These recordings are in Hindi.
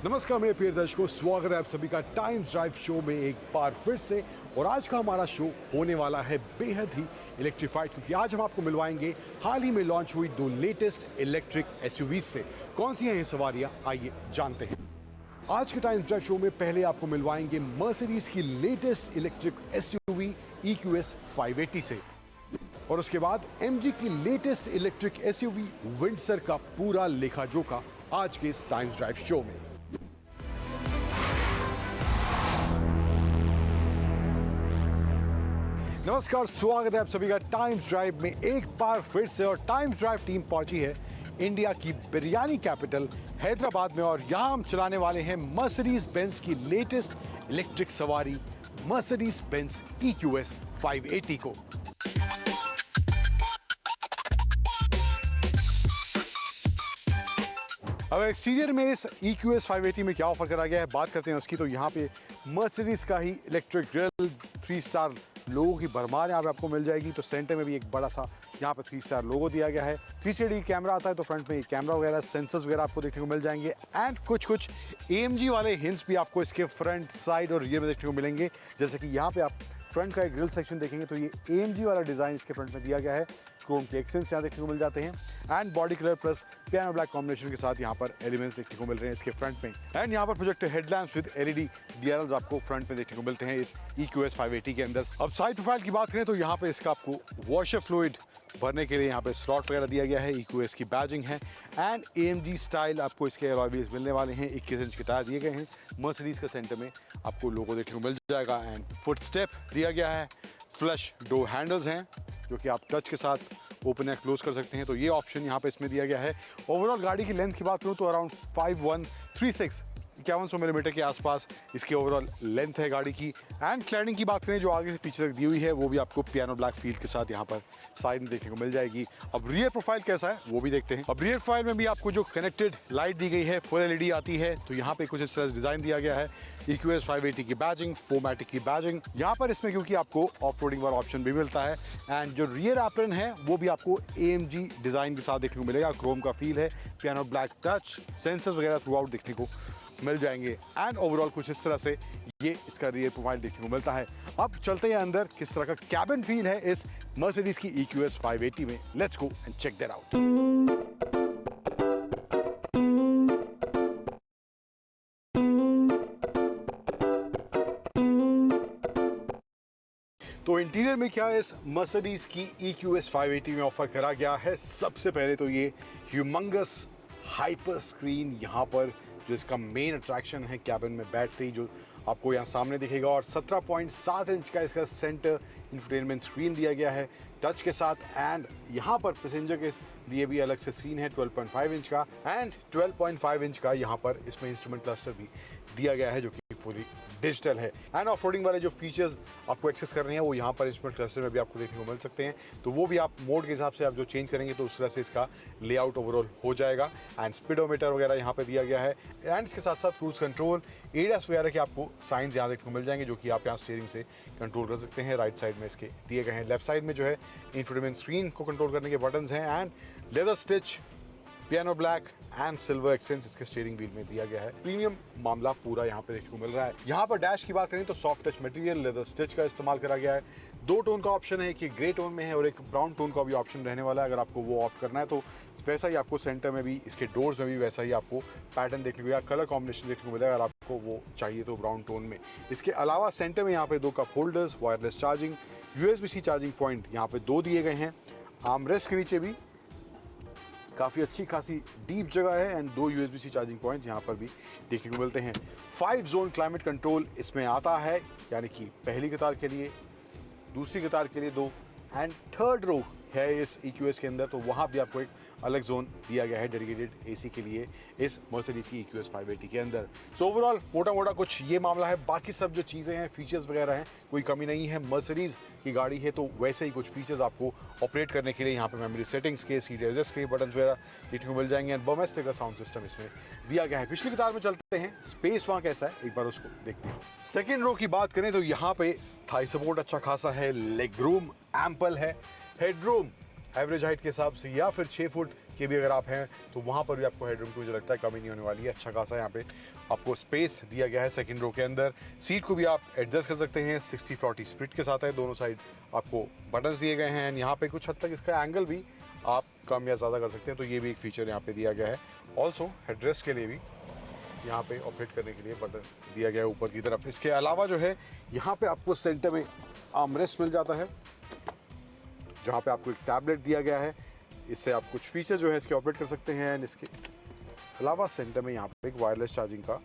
नमस्कार मेरे प्रिय दर्शकों, स्वागत है आप सभी का टाइम ड्राइव शो में एक बार फिर से। और आज का हमारा शो होने वाला है बेहद ही इलेक्ट्रिफाइड, क्योंकि आज हम आपको मिलवाएंगे हाल ही में लॉन्च हुई दो लेटेस्ट इलेक्ट्रिक एसयूवी से। कौन सी हैं ये सवारियां, आइए जानते हैं। आज के टाइम ड्राइव शो में पहले आपको मिलवाएंगे मर्सिडीज की लेटेस्ट इलेक्ट्रिक एसयूवी EQS 580 से, और उसके बाद MG की लेटेस्ट इलेक्ट्रिक एसयूवी विंडसर का पूरा लेखा जोखा आज के इस टाइम ड्राइव शो में। नमस्कार, स्वागत है आप सभी का टाइम ड्राइव में एक बार फिर से। और टाइम ड्राइव टीम पहुंची है इंडिया की बिरयानी कैपिटल हैदराबाद में, और यहां हम चलाने वाले हैं मर्सिडीज बेंज की लेटेस्ट इलेक्ट्रिक सवारी मर्सिडीज बेंज EQS 580 को। अब एक्सटीरियर में इस EQS 580 में क्या ऑफर करा गया है, बात करते हैं उसकी। तो यहाँ पे मर्सिडीज का ही इलेक्ट्रिक ग्रिल, 3 स्टार लोगों की भरमार यहाँ पे आपको मिल जाएगी। तो सेंटर में भी एक बड़ा सा यहाँ पे 3 स्टार लोगो दिया गया है। 360 कैमरा आता है, तो फ्रंट में ये कैमरा वगैरह, सेंसर्स वगैरह आपको देखने को मिल जाएंगे। एंड कुछ AMG वाले हिंट्स भी आपको इसके फ्रंट, साइड और रियर में देखने को मिलेंगे। जैसे कि यहाँ पे आप फ्रंट का एक ग्रिल सेक्शन देखेंगे तो ये AMG वाला डिज़ाइन इसके फ्रंट में दिया गया है। क्रोम के एक्सेंट्स यहाँ देखने को मिल जाते हैं। And body colour plus piano black combination के साथ यहाँ पर एलिमेंट्स देखने को मिल रहे हैं इसके फ्रंट में। एंड यहाँ पर projector headlamps with LED DRLs आपको फ्रंट में देखने को मिलते हैं इस EQS 580 के अंदर। अब साइड प्रोफाइल की बात करें तो यहाँ पे इसका आपको वॉशर फ्लूइड भरने के लिए यहाँ पे स्लॉट वगैरह दिया गया है। EQS की बैजिंग है एंड AMG स्टाइल आपको इसके अलॉय व्हील्स मिलने वाले हैं। 21 इंच के टायर दिए गए हैं। मर्सिडीज का सेंटर में आपको लोगो देखने को मिल जाएगा। एंड फुट स्टेप दिया गया है। फ्लश डोर हैंडल्स हैं जो कि आप टच के साथ ओपन या क्लोज कर सकते हैं, तो ये ऑप्शन यहाँ पे इसमें दिया गया है। ओवरऑल गाड़ी की लेंथ की बात करूँ तो अराउंड 5136 5100 मिलीमीटर के आसपास इसकी ओवरऑल लेंथ है गाड़ी की। एंड क्लैडिंग की बात करें जो आगे से पीछे तक दी हुई है, वो भी आपको पियानो ब्लैक फील के साथ यहाँ पर साइड में देखने को मिल जाएगी। अब रियर प्रोफाइल कैसा है वो भी देखते हैं। अब रियर प्रोफाइल में भी आपको जो कनेक्टेड लाइट दी गई है, फुल LED आती है। तो यहाँ पे कुछ इस तरह डिजाइन दिया गया है। EQS 580 की बैजिंग, 4मैटिक की बैजिंग यहाँ पर इसमें, क्योंकि आपको ऑफ रोडिंग वाला ऑप्शन भी मिलता है। एंड जो रियर एप्रन है वो भी आपको AMG डिजाइन के साथ देखने को मिलेगा। क्रोम का फील है, पियानो ब्लैक टच, सेंसर्स वगैरह थ्रू आउट देखने को मिल जाएंगे। एंड ओवरऑल कुछ इस तरह से ये इसका रियर प्रोफाइल देखने को मिलता है। अब चलते हैं अंदर, किस तरह का कैबिन फील है इस मर्सिडीज की EQS 580 में। Let's go and check that out. तो इंटीरियर में क्या इस मर्सिडीज की EQS 580 में ऑफर करा गया है। सबसे पहले तो ये ह्यूमंगस हाइपर स्क्रीन यहाँ पर जो इसका मेन अट्रैक्शन है, कैबिन में बैठते ही जो आपको यहाँ सामने दिखेगा। और 17.7 इंच का इसका सेंटर इंफोटेनमेंट स्क्रीन दिया गया है टच के साथ। एंड यहाँ पर पैसेंजर के लिए भी अलग से स्क्रीन है 12.5 इंच का। एंड 12.5 इंच का यहाँ पर इसमें इंस्ट्रूमेंट क्लस्टर भी दिया गया है जो कि पूरी डिजिटल है। एंड ऑफ रोडिंग वाले जो फीचर्स आपको एक्सेस करने हैं वो यहाँ पर इंस्ट्रूमेंट क्लस्टर में भी आपको देखने को मिल सकते हैं। तो वो भी आप मोड के हिसाब से आप जो चेंज करेंगे तो उस तरह से इसका लेआउट ओवरऑल हो जाएगा। एंड स्पीडोमीटर वगैरह यहाँ पे दिया गया है। एंड इसके साथ साथ क्रूज कंट्रोल, ADAS वगैरह के आपको साइंस यहाँ देखने को मिल जाएंगे जो कि आप यहाँ स्टीयरिंग से कंट्रोल कर सकते हैं। राइट साइड में इसके दिए गए हैं। लेफ्ट साइड में जो है इंफोटेनमेंट स्क्रीन को कंट्रोल करने के बटन्स हैं। And leather stitch, piano black and silver accents इसके स्टीयरिंग व्हील में दिया गया है। प्रीमियम मामला पूरा यहाँ पे देखने को मिल रहा है। यहाँ पर डैश की बात करें तो soft touch material, leather stitch का इस्तेमाल करा गया है। 2 टोन का ऑप्शन है, कि ग्रे टोन में है और एक ब्राउन टोन का भी ऑप्शन रहने वाला है। अगर आपको वो ऑप्ट करना है तो वैसा ही आपको सेंटर में भी, इसके डोर्स में भी वैसा ही आपको पैटर्न देखने को या कलर कॉम्बिनेशन देखने को मिलेगा अगर आपको वो चाहिए तो ब्राउन टोन में। इसके अलावा सेंटर में यहाँ पे 2 cup holders, wireless charging, USB-C charging point यहाँ पे 2 दिए गए हैं। आर्मरेस्ट के नीचे भी काफ़ी अच्छी खासी डीप जगह है। एंड 2 USB-C चार्जिंग पॉइंट्स यहाँ पर भी देखने को मिलते हैं। 5 जोन क्लाइमेट कंट्रोल इसमें आता है, यानी कि पहली कतार के लिए, दूसरी कतार के लिए 2 एंड थर्ड रो है इस EQS के अंदर, तो वहाँ भी आपको एक अलग जोन दिया गया है डेडिकेटेड AC के लिए इस मर्सिडीज की EQS 580 के अंदर। सो ओवरऑल मोटा मोटा कुछ ये मामला है। बाकी सब जो चीज़ें हैं, फीचर्स वगैरह हैं, कोई कमी नहीं है। मर्सिडीज की गाड़ी है तो वैसे ही कुछ फीचर्स आपको ऑपरेट करने के लिए यहाँ पे मेमोरी सेटिंग्स के, सीट एडजस्ट के बटन वगैरह देखने को मिल जाएंगे। एंड बर्मेस्टर का साउंड सिस्टम इसमें दिया गया है। पिछली कतार में चलते हैं, स्पेस वहाँ कैसा है एक बार उसको देखते हैं। सेकेंड रो की बात करें तो यहाँ पे थाई सपोर्ट अच्छा खासा है, लेग रूम एम्पल है, हेडरूम एवरेज हाइट के हिसाब से या फिर 6 फुट के भी अगर आप हैं तो वहाँ पर भी आपको हेडरूम की मुझे लगता है कमी नहीं होने वाली है। अच्छा खासा यहाँ पे आपको स्पेस दिया गया है सेकंड रो के अंदर। सीट को भी आप एडजस्ट कर सकते हैं, 60-40 स्प्लिट के साथ है, दोनों साइड आपको बटन्स दिए गए हैं। यहाँ पे कुछ हद तक इसका एंगल भी आप कम या ज़्यादा कर सकते हैं, तो ये भी एक फीचर यहाँ पे दिया गया है। ऑल्सो हेडरेस्ट के लिए भी यहाँ पे ऑपरेट करने के लिए बटन दिया गया है ऊपर की तरफ। इसके अलावा जो है यहाँ पे आपको सेंटर में आर्मरेस्ट मिल जाता है, जहाँ पे आपको एक टैबलेट दिया गया है, इससे आप कुछ फीचर जो है इसके ऑपरेट कर सकते हैं। एंड इसके अलावा सेंटर में यहाँ पे एक वायरलेस चार्जिंग का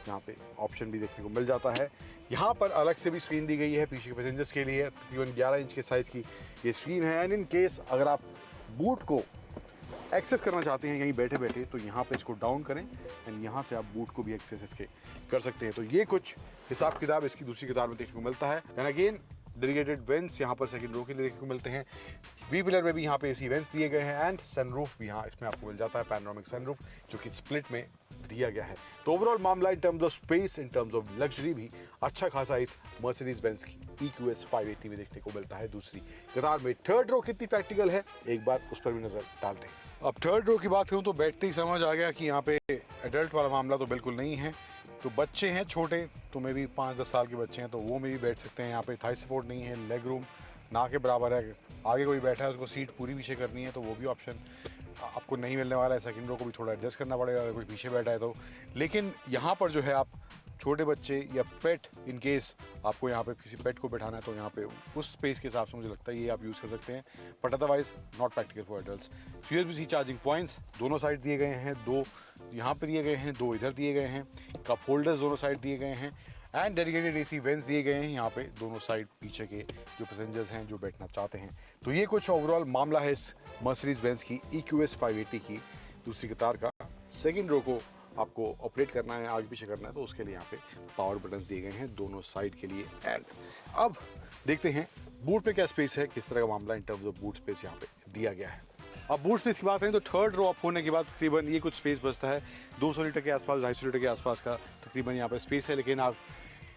यहाँ पे ऑप्शन भी देखने को मिल जाता है। यहाँ पर अलग से भी स्क्रीन दी गई है पीछे के पैसेंजर्स के लिए, तकरीबन 11 इंच के साइज़ की ये स्क्रीन है। एंड इन केस अगर आप बूट को एक्सेस करना चाहते हैं यहीं बैठे बैठे, तो यहाँ पे इसको डाउन करें एंड यहाँ से आप बूट को भी एक्सेस इसके कर सकते हैं। तो ये कुछ हिसाब किताब इसकी दूसरी किताब में देखने को मिलता है। एंड अगेन डेडिकेटेड वेंट्स यहाँ पर सेकंड रो के लिए देखने को मिलते हैं। बी पिलर में भी यहाँ पे एसी वेंट्स दिए गए हैं एंड सनरूफ भी यहाँ इसमें आपको मिल जाता है, पैनोरामिक सनरूफ जो कि स्प्लिट में दिया गया है। तो ओवरऑल मामला इन terms of space, in terms of luxury भी अच्छा खासा इस मर्सिडीज बेंज की EQS 580 में देखने को मिलता है दूसरी कतार में। थर्ड रो कितनी प्रैक्टिकल है एक बार उस पर भी नजर डालते हैं। अब थर्ड रो की बात करूँ तो बैठते ही समझ आ गया कि यहाँ पे एडल्ट वाला मामला तो बिल्कुल नहीं है। तो बच्चे हैं छोटे, तो मे भी 5-10 साल के बच्चे हैं तो वो में भी बैठ सकते हैं। यहाँ पे थाई सपोर्ट नहीं है, लेग रूम ना के बराबर है। आगे कोई बैठा है उसको सीट पूरी पीछे करनी है तो वो भी ऑप्शन आपको नहीं मिलने वाला है। सेकंड रो को भी थोड़ा एडजस्ट करना पड़ेगा अगर कोई पीछे बैठा है तो। लेकिन यहाँ पर जो है आप छोटे बच्चे या पेट, इन केस आपको यहाँ पे किसी पेट को बैठाना है तो यहाँ पे उस स्पेस के हिसाब से मुझे लगता है ये आप यूज़ कर सकते हैं, but otherwise not practical for adults. USB-C charging points दोनों साइड दिए गए हैं, 2 यहाँ पे दिए गए हैं, 2 इधर दिए गए हैं। कप होल्डर्स दोनों साइड दिए गए हैं एंड डेडिकेटेड AC वेंट्स दिए गए हैं यहाँ पे दोनों साइड पीछे के जो पैसेंजर्स हैं जो बैठना चाहते हैं। तो ये कुछ ओवरऑल मामला है इस मर्सिडीज बेंज की EQS 580 की दूसरी कतार का। सेकंड रो को आपको ऑपरेट करना है, आगे पीछे करना है, तो उसके लिए यहाँ पे पावर बटन्स दिए गए हैं दोनों साइड के लिए। एंड अब देखते हैं बूट पे क्या स्पेस है, किस तरह का मामला इन टर्म्स ऑफ बूट स्पेस यहाँ पे दिया गया है। अब बूट स्पेस की बात करें तो थर्ड रो अप होने के बाद तकरीबन ये कुछ स्पेस बचता है 200 लीटर के आसपास, 250 लीटर के आसपास का तकरीबन यहाँ पे स्पेस है। लेकिन आप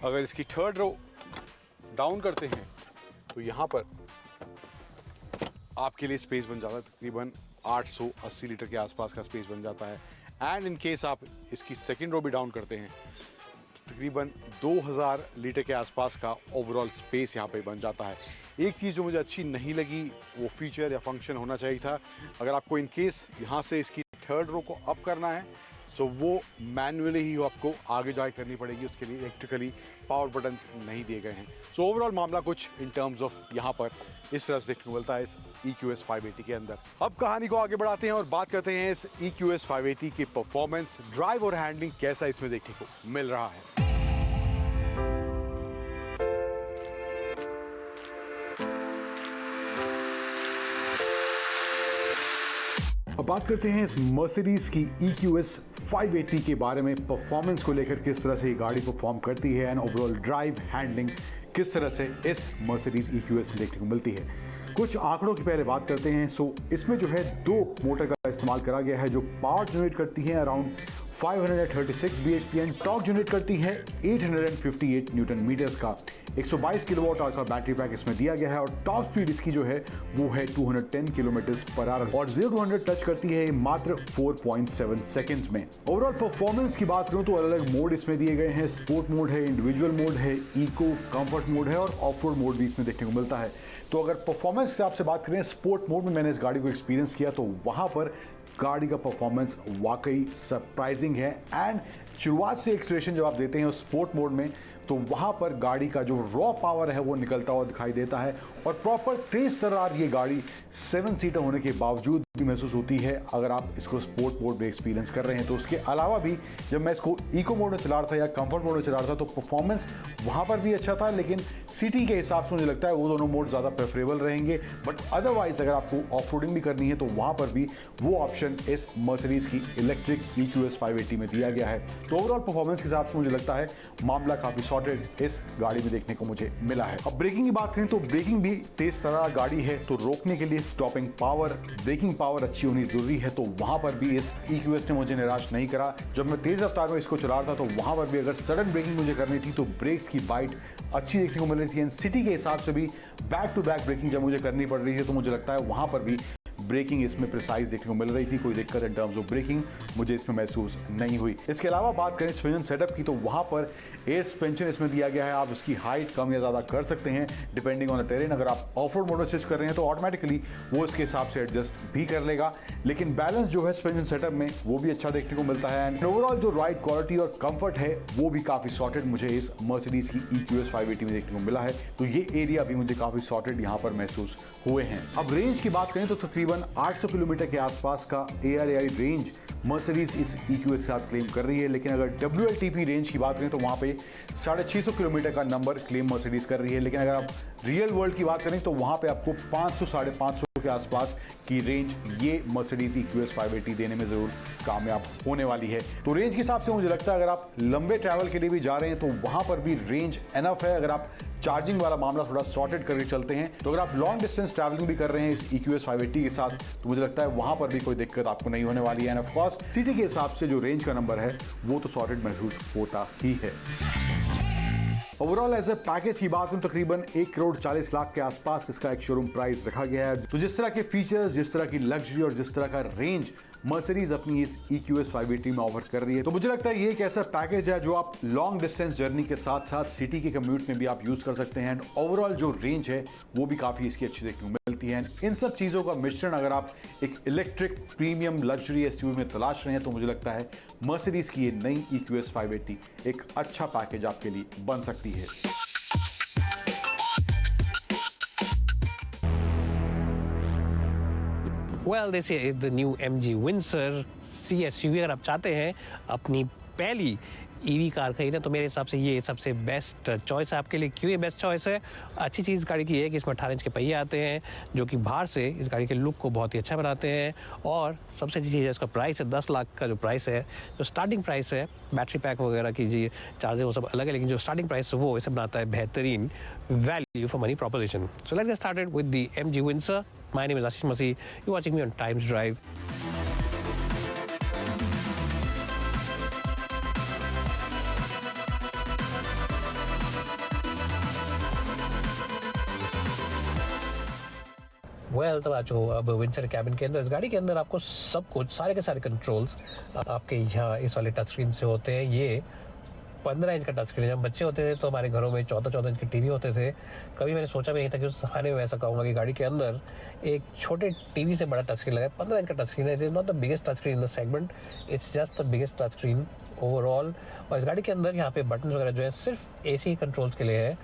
अगर इसकी थर्ड रो डाउन करते हैं तो यहाँ पर आपके लिए स्पेस बन जाता है तकरीबन 880 लीटर के आसपास का स्पेस बन जाता है। एंड इन केस आप इसकी सेकंड रो भी डाउन करते हैं तो तकरीबन 2000 लीटर के आसपास का ओवरऑल स्पेस यहाँ पे बन जाता है। एक चीज़ जो मुझे अच्छी नहीं लगी वो फीचर या फंक्शन होना चाहिए था, अगर आपको इन केस यहाँ से इसकी थर्ड रो को अप करना है तो वो मैनुअली ही आपको आगे जाके करनी पड़ेगी, उसके लिए इलेक्ट्रिकली पावर बटन नहीं दिए गए हैं। सो ओवरऑल मामला कुछ इन टर्म्स ऑफ यहाँ पर इस तरह से देखने को मिलता है इस EQS 580 के अंदर। अब कहानी को आगे बढ़ाते हैं और बात करते हैं इस EQS 580 की परफॉर्मेंस, ड्राइव और हैंडलिंग कैसा इसमें देखने को मिल रहा है। अब बात करते हैं इस मर्सिडीज की EQS 580 के बारे में, परफॉर्मेंस को लेकर किस तरह से ये गाड़ी परफॉर्म करती है एंड ओवरऑल ड्राइव हैंडलिंग किस तरह से इस मर्सिडीज EQS में देखने को मिलती है। कुछ आंकड़ों की पहले बात करते हैं। सो इसमें जो है 2 मोटर का इस्तेमाल करा गया है जो पावर जनरेट करती है around 536 bhp and torque generate करती है 858 न्यूटन मीटर्स का। 122 किलोवाट आवर का बैटरी पैक इसमें दिया गया है और टॉप स्पीड इसकी जो है वो है 210 किलोमीटर पर आवर और 0 to 100 टच करती है मात्र 4.7 सेकंड्स में। ओवरऑल परफॉर्मेंस की बात करूं तो अलग अलग मोड इसमें दिए गए हैं, स्पोर्ट मोड है, इंडिविजुअल मोड है, इको कंफर्ट मोड है और ऑफ रोड मोड भी इसमें देखने को मिलता है। तो अगर परफॉर्मेंस के हिसाब से बात करें, स्पोर्ट मोड में मैंने इस गाड़ी को एक्सपीरियंस किया तो वहां पर गाड़ी का परफॉर्मेंस वाकई सरप्राइजिंग है। एंड शुरुआत से एक्सीलरेशन जब आप देते हैं स्पोर्ट मोड में तो वहाँ पर गाड़ी का जो रॉ पावर है वो निकलता हुआ दिखाई देता है और प्रॉपर तेज तर्रार ये गाड़ी 7 सीटर होने के बावजूद भी महसूस होती है अगर आप इसको स्पोर्ट मोड में एक्सपीरियंस कर रहे हैं। तो उसके अलावा भी जब मैं इसको इको मोड में चला रहा था या कंफर्ट मोड में चला रहा था तो परफॉर्मेंस वहाँ पर भी अच्छा था, लेकिन सिटी के हिसाब से मुझे लगता है वो दोनों मोड ज़्यादा प्रेफरेबल रहेंगे। बट अदरवाइज अगर आपको ऑफ रोडिंग भी करनी है तो वहाँ पर भी वो ऑप्शन इस मर्सिडीज की इलेक्ट्रिक EQS 580 में दिया गया है। तो ओवरऑल परफॉर्मेंस के हिसाब से मुझे लगता है मामला काफ़ी सॉर्टेड इस गाड़ी में देखने को मुझे मिला है। अब ब्रेकिंग की बात करें तो ब्रेकिंग भी तेज तर्रार गाड़ी है तो रोकने के लिए स्टॉपिंग पावर, ब्रेकिंग पावर अच्छी होनी जरूरी है। तो वहां पर भी इस EQS ने मुझे निराश नहीं करा। जब मैं तेज रफ्तार में इसको चला रहा था तो वहां पर भी अगर सडन ब्रेकिंग मुझे करनी थी तो ब्रेक्स की बाइट अच्छी देखने को मिल रही थी। सिटी के हिसाब से भी बैक टू बैक ब्रेकिंग जब मुझे करनी पड़ रही थी तो मुझे लगता है वहां पर भी ब्रेकिंग इसमें प्रिसाइज देखने को मिल रही थी, कोई दिक्कत इन टर्म्स ऑफ ब्रेकिंग मुझे इसमें महसूस नहीं हुई। इसके अलावा बात करें सस्पेंशन सेटअप की, तो वहाँ पर एयर सस्पेंशन इसमें दिया गया है। आप उसकी हाइट कम या ज़्यादा कर सकते हैं डिपेंडिंग ऑन द टेरेन। अगर आप ऑफ रोड मोड में स्विच कर रहे हैं तो ऑटोमेटिकली वो इसके हिसाब से एडजस्ट भी कर लेगा, लेकिन बैलेंस जो है सस्पेंशन सेटअप में वो भी अच्छा देखने को मिलता है। एंड ओवरऑल जो राइड क्वालिटी और कंफर्ट है वो भी काफ़ी सॉर्टेड मुझे इस मर्सिडीज की EQS 580 में देखने को मिला है। तो ये एरिया भी मुझे काफ़ी सॉर्टेड यहाँ पर महसूस हुए हैं। अब रेंज की बात करें तो तकरीबन 800 किलोमीटर के आसपास का ARAI रेंज मर्सिडीज इस EQS के साथ क्लेम कर रही है, लेकिन अगर WLTP रेंज की बात करें तो वहाँ पे 650 किलोमीटर का नंबर क्लेम मर्सिडीज कर रही है। लेकिन अगर आप रियल वर्ल्ड की बात करें तो वहाँ पे आपको 500-550 के आसपास की रेंज ये मर्सिडीज EQS 580 देने में जरूर कामयाब होने वाली है। तो रेंज के हिसाब से मुझे लगता है अगर आप लंबे ट्रैवल के लिए भी जा रहे हैं तो वहाँ पर भी रेंज एनफ है। अगर आप चार्जिंग वाला मामला थोड़ा सॉर्टेड करके चलते हैं तो अगर आप लॉन्ग डिस्टेंस ट्रैवलिंग भी कर रहे हैं इस EQS 580 के साथ तो मुझे लगता है वहाँ पर भी कोई दिक्कत आपको नहीं होने वाली है। एंड ऑफ कोर्स सिटी के हिसाब से जो रेंज का नंबर है वो तो सॉर्टेड महसूस होता ही है। ओवरऑल एज ए पैकेज की बात करूं तकरीबन 1,40,00,000 के आसपास इसका एक शोरूम प्राइस रखा गया है। तो जिस तरह के फीचर्स, जिस तरह की लग्जरी और जिस तरह का रेंज मर्सिडीज अपनी इस EQS 580 में ऑफर कर रही है, तो मुझे लगता है ये एक ऐसा पैकेज है जो आप लॉन्ग डिस्टेंस जर्नी के साथ साथ सिटी के कम्यूट में भी आप यूज कर सकते हैं। एंड ओवरऑल जो रेंज है वो भी काफी इसकी अच्छी देखने को मिलती है। इन सब चीजों का मिश्रण अगर आप एक इलेक्ट्रिक प्रीमियम लग्जरी SUV में तलाश रहे हैं तो मुझे लगता है मर्सिडीज की ये नई EQS 580 एक अच्छा पैकेज आपके लिए बन सकती है। Well, this is the new MG Windsor CSUV। अगर आप चाहते हैं अपनी पहली EV कार खरीदें तो मेरे हिसाब से ये सबसे बेस्ट चॉइस है आपके लिए। क्यों ये बेस्ट चॉइस है? अच्छी चीज़ गाड़ी की है कि इसमें 18 इंच के पहिए आते हैं जो कि बाहर से इस गाड़ी के लुक को बहुत ही अच्छा बनाते हैं। और सबसे अच्छी चीज़ है इसका प्राइस है 10 लाख का जो प्राइस है, जो स्टार्टिंग प्राइस है। बैटरी पैक वगैरह की जी चार्जेस वो सब अलग है, लेकिन जो स्टार्टिंग प्राइस है वो इसे बनाता है बेहतरीन value for money proposition. So let's get started with the MG Windsor। My name is Ashish Masih. You're watching me on Times Drive. Well तो आज अब विंसर कैबिन के अंदर, इस गाड़ी के अंदर आपको सब कुछ सारे के सारे कंट्रोल्स आपके यहाँ इस वाले टच स्क्रीन से होते हैं। ये 15 इंच का टच स्क्रीन है। जब बच्चे होते थे तो हमारे घरों में 14-14 इंच के टीवी होते थे। कभी मैंने सोचा भी नहीं था कि उस जमाने में ऐसा कहूँगा कि गाड़ी के अंदर एक छोटे टीवी से बड़ा टच स्क्रीन लगा है। 15 इंच का टच स्क्रीन है। It is not the biggest touch screen in the segment, it's just the biggest touch screen overall. और इस गाड़ी के अंदर यहाँ पे बटन वगैरह जो है सिर्फ AC कंट्रोल्स के लिए है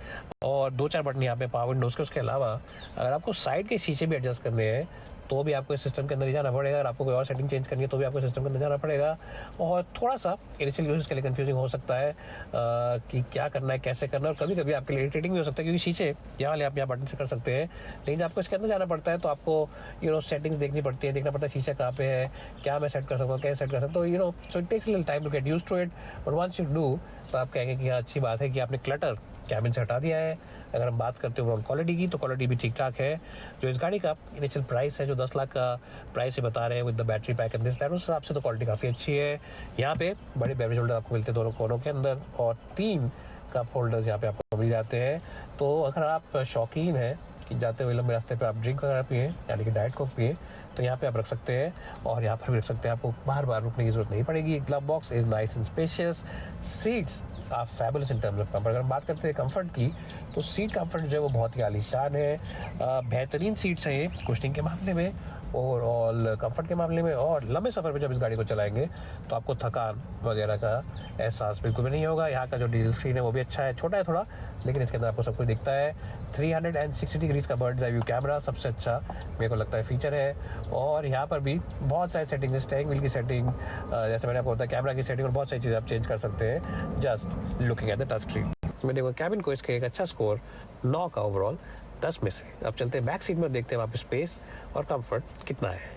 और 2-4 बटन यहाँ पे पावर विंडोज़ के। उसके अलावा अगर आपको साइड के शीशे भी एडजस्ट करने हैं तो भी आपको इस सिस्टम के अंदर ही जाना पड़ेगा। अगर आपको कोई और सेटिंग चेंज करनी है तो भी आपको सिस्टम के अंदर जाना पड़ेगा। और थोड़ा सा इनिशियल यूज़ के लिए कंफ्यूजिंग हो सकता है कि क्या करना है, कैसे करना है। और कभी कभी आपके लिए इरिटेटिंग भी हो सकता है क्योंकि शीशे यहाँ वाले आप यहाँ बटन से कर सकते हैं, लेकिन जब आपको इसके अंदर जाना पड़ता है तो आपको सेटिंग्स देखनी पड़ती है, देखना पड़ता है शीशा कहाँ पे है, क्या मैं सेट कर सकता हूँ, कैसे सेट कर सकता हूँ। So it takes little time to get used to it, but once you do तो आप कहेंगे कि हाँ अच्छी बात है कि आपने क्लटर कैबिन से हटा दिया है। अगर हम बात करते हैं क्वालिटी की तो क्वालिटी भी ठीक ठाक है। जो इस गाड़ी का इनिशियल प्राइस है जो 10 लाख का प्राइस से बता रहे हैं with the battery pack and this that, उस हिसाब से तो क्वालिटी काफ़ी अच्छी है। यहाँ पे बड़े बेवरेज होल्डर आपको मिलते हैं दोनों कोनों के अंदर और 3 कप होल्डर्स यहाँ पे आपको मिल जाते हैं। तो अगर आप शौकीन हैं कि जाते हुए लंबे रास्ते पे आप ड्रिंक वगैरह पिए यानी कि डाइट कोक पिए तो यहाँ पे आप रख सकते हैं और यहाँ पर भी रख सकते हैं। आपको बार बार रुकने की जरूरत नहीं पड़ेगी। Glove box is nice and spacious. Seats are fabulous in terms of comfort. अगर हम बात करते हैं कंफर्ट की तो सीट कंफर्ट जो है वो बहुत ही आलीशान है। बेहतरीन सीट्स हैं ये कुशनिंग के मामले में, ओवरऑल कंफर्ट के मामले में। और लंबे सफ़र पे जब इस गाड़ी को चलाएंगे तो आपको थकान वगैरह का एहसास बिल्कुल भी नहीं होगा। यहाँ का जो डीजल स्क्रीन है वो भी अच्छा है, छोटा है थोड़ा, लेकिन इसके अंदर आपको सब कुछ दिखता है। 360 डिग्रीज का बर्ड्स आई व्यू कैमरा सबसे अच्छा मेरे को लगता है फीचर है। और यहाँ पर भी बहुत सारी सेटिंग, स्टीयरिंग व्हील की सेटिंग, जैसे मैंने आपको बताया कैमरा की सेटिंग, और बहुत सारी चीज़ें आप चेंज कर सकते हैं just looking at the touch screen. मैं देखो कैबिन को इसके एक अच्छा स्कोर 9 का ओवरऑल 10 में से। अब चलते हैं बैक सीट में, देखते हैं वहाँ पे स्पेस और कंफर्ट कितना है।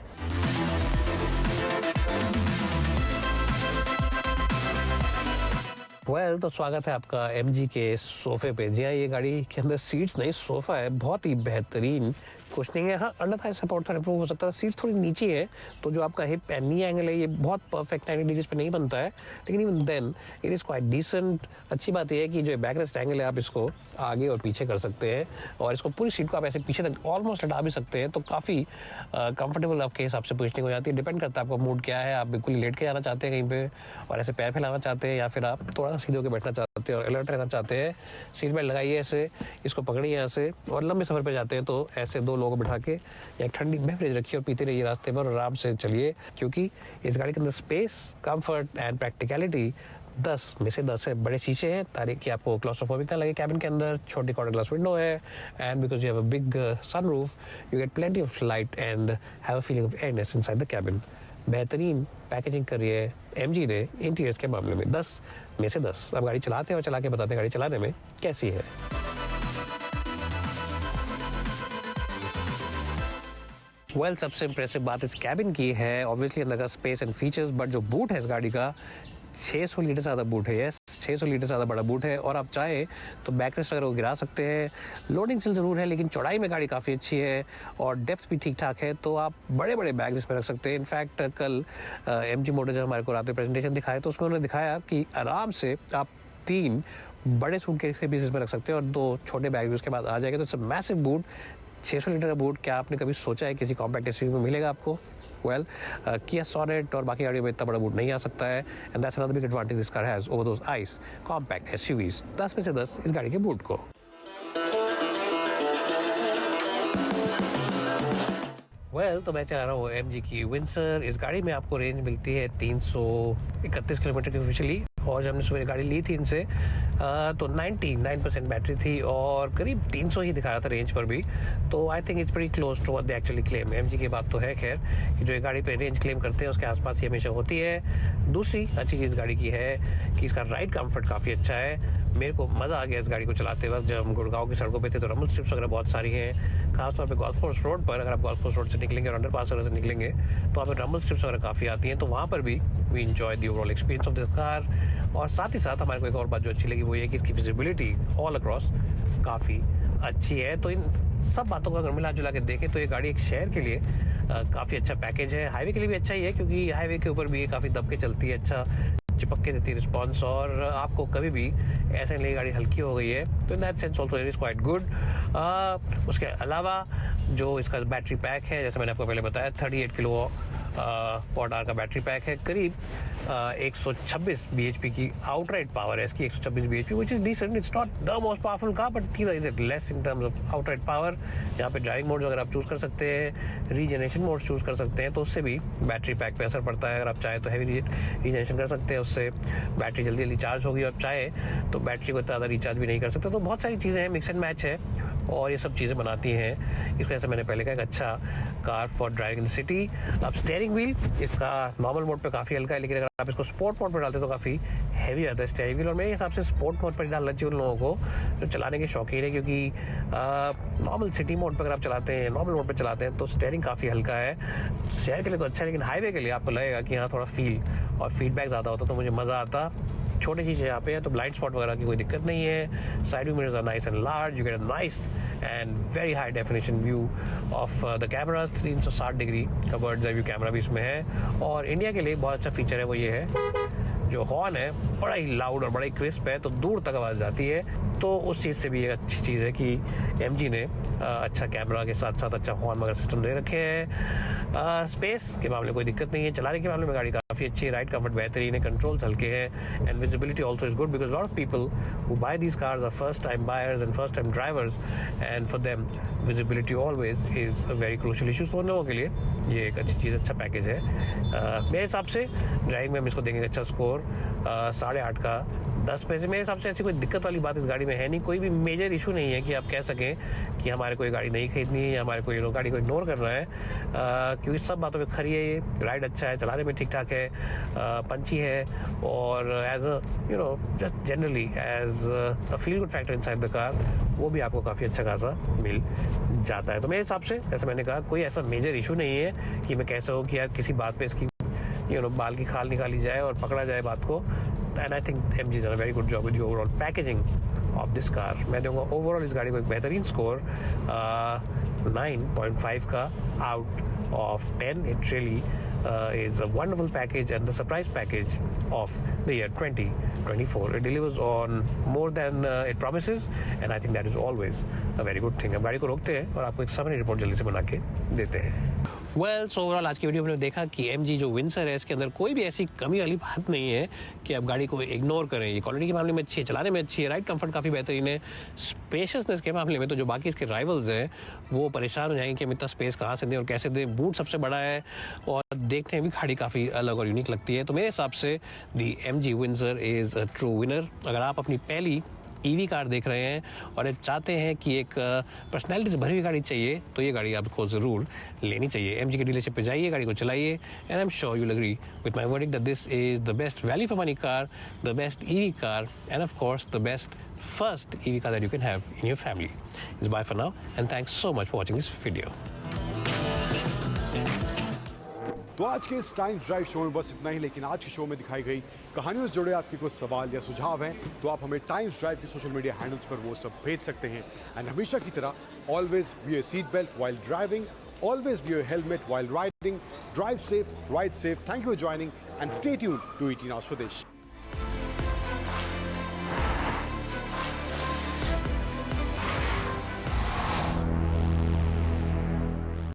वेल तो स्वागत है आपका MG के सोफे पे। जी हाँ, ये गाड़ी के अंदर सीट्स नहीं सोफ़ा है, बहुत ही बेहतरीन कुशनिंग है, हाँ अंडर थाई सपोर्ट थोड़ा इम्प्रूव हो सकता है, सीट थोड़ी नीचे है तो जो आपका हिप एंड नी एंगल है ये बहुत परफेक्ट 90 डिग्रीज पे नहीं बनता है, लेकिन even then it is quite decent. अच्छी बात यह है कि जो बैक रेस्ट एंगल है आप इसको आगे और पीछे कर सकते हैं और इसको पूरी सीट को आप ऐसे पीछे तक ऑलमोस्ट हटा भी सकते हैं, तो काफ़ी कंफर्टेबल आपके हिसाब से पोजिशनिंग हो जाती है। डिपेंड करता है आपका मूड क्या है, आप बिल्कुल लेट के जाना चाहते हैं कहीं पे और ऐसे पैर फैलाना चाहते हैं, या फिर आप थोड़ा सा सीधे होकर बैठना चाहते हैं और अलर्ट रहना चाहते हैं। सीट बेल्ट लगाइए ऐसे, इसको पकड़िए यहाँ से, और लंबे सफ़र पे जाते हैं तो ऐसे 2 लोगों को बिठा के एक ठंडी बेवरेज रखिए और पीते रहिए रास्ते पर, आराम से चलिए, क्योंकि इस गाड़ी के अंदर स्पेस, कंफर्ट एंड प्रैक्टिकलिटी 10 में से 10 है। बड़े शीशे हैं ताकि आपको क्लॉस्ट्रोफोबिक ना लगे कैबिन के अंदर, छोटी क्वार्टर ग्लास विंडो है, and because you have a big sunroof you get plenty of light and have a feeling of airiness inside the cabin. बेहतरीन पैकेजिंग करी है एमजी ने इंटीरियर्स के मामले में, 10 में से 10। अब गाड़ी चलाते हैं और चला के बताते हैं गाड़ी चलाने में कैसी है। सबसे इंप्रेसिव बात इस कैबिन की है ऑब्वियसली अंदर का स्पेस एंड फीचर्स, बट जो बूट है इस गाड़ी का 600 लीटर से ज़्यादा बूट है, यस 600 लीटर से ज़्यादा बड़ा बूट है, और आप चाहे तो बैक रेस्ट वगैरह को गिरा सकते हैं। लोडिंग सिल ज़रूर है लेकिन चौड़ाई में गाड़ी काफ़ी अच्छी है और डेप्थ भी ठीक ठाक है, तो आप बड़े बड़े बैग इसमें रख सकते हैं। इनफैक्ट कल MG मोटर जब हमारे को रात में प्रेजेंटेशन दिखाया तो उसमें उन्होंने दिखाया कि आराम से आप 3 बड़े सूटकेस के पीस इसमें रख सकते हैं और 2 छोटे बैग भी उसके बाद आ जाएगा। तो it's a massive boot. 600 litre का बूट क्या आपने कभी सोचा है किसी कॉम्पैक्ट एसयूवी में मिलेगा आपको? वेल किया सोनेट और बाकी गाड़ियों में इतना बड़ा बूट नहीं आ सकता है, and that's another big advantage this car has over those ice compact SUVs. 10 में से 10 इस गाड़ी के बूट को। तो मैं चला रहा हूँ MG की विंसर। इस गाड़ी में आपको रेंज मिलती है 331 किलोमीटर की ऑफिशियली, और जब हमने सुबह गाड़ी ली थी इनसे तो 99% बैटरी थी और करीब 300 ही दिखा रहा था रेंज पर भी, तो I think it's very close to what they actually claim. MG की बात तो है खैर कि जो ये गाड़ी पे रेंज क्लेम करते हैं उसके आसपास ही हमेशा होती है। दूसरी अच्छी चीज़ गाड़ी की है कि इसका राइड कंफर्ट काफ़ी अच्छा है। मेरे को मज़ा आ गया इस गाड़ी को चलाते वक्त। जब हम गुड़गांव की सड़कों पे थे तो रमल स्ट्रिप्स वगैरह बहुत सारी हैं, खासतौर पे गोल्फ कोर्स रोड पर। अगर आप गोल्फ कोर्स रोड से निकलेंगे और अंडरपास वगैरह से निकलेंगे तो आप रमल स्ट्रिप्स वगैरह काफ़ी आती हैं, तो वहाँ पर भी we enjoy the overall experience of this car. और साथ ही साथ हमारे को एक और बात जो अच्छी लगी वो ये कि इसकी विजिबिलिटी ऑल अक्रॉस काफ़ी अच्छी है। तो इन सब बातों को अगर मिला जुला के देखें तो ये गाड़ी एक शहर के लिए काफ़ी अच्छा पैकेज है। हाईवे के लिए भी अच्छा ही है क्योंकि हाईवे के ऊपर भी ये काफ़ी दब के चलती है, अच्छा चिपक के देती है रिस्पॉन्स, और आपको कभी भी ऐसे नहीं लगे गाड़ी हल्की हो गई है, तो in that sense also it is quite good. उसके अलावा जो इसका बैटरी पैक है, जैसे मैंने आपको पहले बताया 38 किलो वॉट आवर का बैटरी पैक है, करीब 126 bhp की आउटराइट पावर है इसकी, 126 bhp which is decent. It's not the most powerful car but neither is it less in terms of outright power. यहाँ पे ड्राइविंग मोड अगर आप चूज़ कर सकते हैं, रीजनरेशन मोड चूज़ कर सकते हैं, तो उससे भी बैटरी पैक पे असर पड़ता है। अगर आप चाहें तो हैवी रीजनरेशन कर सकते हैं, उससे बैटरी जल्दी जल्दी चार्ज होगी, और चाहे तो बैटरी को ज़्यादा रिचार्ज भी नहीं कर सकते। तो बहुत सारी चीज़ें हैं, मिक्स एंड मैच है, और ये सब चीज़ें बनाती हैं इस वजह से मैंने पहले कहा एक अच्छा car for driving in city. अब स्टीयरिंग व्हील इसका नॉर्मल मोड पे काफ़ी हल्का है, लेकिन अगर आप इसको स्पोर्ट मोड पर डालते तो काफ़ी हैवी आता है स्टीयरिंग व्हील, और मेरे हिसाब से स्पोर्ट मोड पर डालना चाहिए उन लोगों को जो चलाने के शौकीन है, क्योंकि नॉर्मल सिटी मोड पर अगर आप चलाते हैं, नॉर्मल मोड पर चलाते हैं तो स्टीयरिंग काफ़ी हल्का है। शहर के लिए तो अच्छा है, लेकिन हाईवे के लिए आपको लगेगा कि यहाँ थोड़ा फील और फीडबैक ज़्यादा होता, तो मुझे मज़ा आता। छोटी चीज़ यहाँ पे है तो ब्लाइंड स्पॉट वगैरह की कोई दिक्कत नहीं है। Side view mirrors are nice and large, you get a nice and very high definition view of the camera. 360 degree का बर्ड्स आई व्यू कैमरा भी इसमें है, और इंडिया के लिए बहुत अच्छा फीचर है वो ये है जो हॉर्न है बड़ा ही लाउड और बड़ा ही क्रिस्प है, तो दूर तक आवाज़ जाती है। तो उस चीज़ से भी एक अच्छी चीज़ है कि MG ने अच्छा कैमरा के साथ साथ अच्छा हॉर्न वगैरह सिस्टम दे रखे हैं। स्पेस के मामले कोई दिक्कत नहीं है, चलाने के मामले में गाड़ी काफ़ी अच्छी है, राइड कंफर्ट बेहतरीन है, कंट्रोल्स हल्के हैं, and visibility also is good because lot of people who buy these cars are first time buyers and first time drivers, and for them visibility always is a very crucial issue. तो उन लोगों के लिए ये एक अच्छी चीज़, अच्छा पैकेज है। मेरे हिसाब से ड्राइविंग में हम इसको देंगे अच्छा स्कोर 8.5 का 10 में से। मेरे हिसाब से ऐसी कोई दिक्कत वाली बात इस गाड़ी में है नहीं, कोई भी मेजर इशू नहीं है कि आप कह सकें कि हमारे कोई गाड़ी नहीं खरीदनी है या हमारे कोई गाड़ी को इग्नोर करना है, क्योंकि सब बातों में खरी है। ये राइड अच्छा है, चलाने में ठीक ठाक है, पंची है, और as a you know just generally as a feel good factor inside the car वो भी आपको काफ़ी अच्छा खासा मिल जाता है। तो मेरे हिसाब से जैसे मैंने कहा कोई ऐसा मेजर इशू नहीं है कि मैं कह सकूँ कि यार किसी बात पे इसकी बाल की खाल निकाली जाए और पकड़ा जाए बात को। And I think MG is a very good job with overall packaging of this car. मैं दूंगा ओवरऑल इस गाड़ी को एक बेहतरीन स्कोर 9.5 का out of 10. It really is a wonderful package and the surprise package of the year 2024. It delivers on more than it promises, and I think that is always a very good thing. हम गाड़ी को रोकते हैं और आपको एक समरी रिपोर्ट जल्दी से बना के देते हैं. वेल सो ओवरऑल आज की वीडियो में हमने देखा कि MG जो विंसर है इसके अंदर कोई भी ऐसी कमी वाली बात नहीं है कि आप गाड़ी को इग्नोर करें. ये क्वालिटी के मामले में अच्छी है, चलाने में अच्छी है, राइड कंफर्ट काफ़ी बेहतरीन है. स्पेशियसनेस के मामले में तो जो बाकी इसके राइवल्स हैं वो परेशान हो जाएंगे कि हम इतना स्पेस कहाँ से दें और कैसे दें. बूट सबसे बड़ा है और देखने में भी गाड़ी काफ़ी अलग और यूनिक लगती है. तो मेरे हिसाब से दी MG Windsor is a true winner. अगर आप अपनी पहली ईवी कार देख रहे हैं और चाहते हैं कि एक पर्सनैलिटी से भरी हुई गाड़ी चाहिए तो ये गाड़ी आपको ज़रूर लेनी चाहिए. MG के डीलरशिप पे जाइए, गाड़ी को चलाइए, and I am sure you will agree with my verdict that this is the best value for money car, the best EV car, and of course the best first EV car that you can have in your family. Is bye for now and thanks so much for watching this video. तो आज के इस टाइम्स ड्राइव शो में बस इतना ही, लेकिन आज के शो में दिखाई गई कहानियों से जुड़े आपके कुछ सवाल या सुझाव हैं तो आप हमें टाइम्स ड्राइव के सोशल मीडिया हैंडल्स पर वो सब भेज सकते हैं. एंड हमेशा की तरह always wear seat belt while driving, always wear helmet while riding, drive safe, ride safe. Thank you for joining and stay tuned to 18 Hours Pradesh.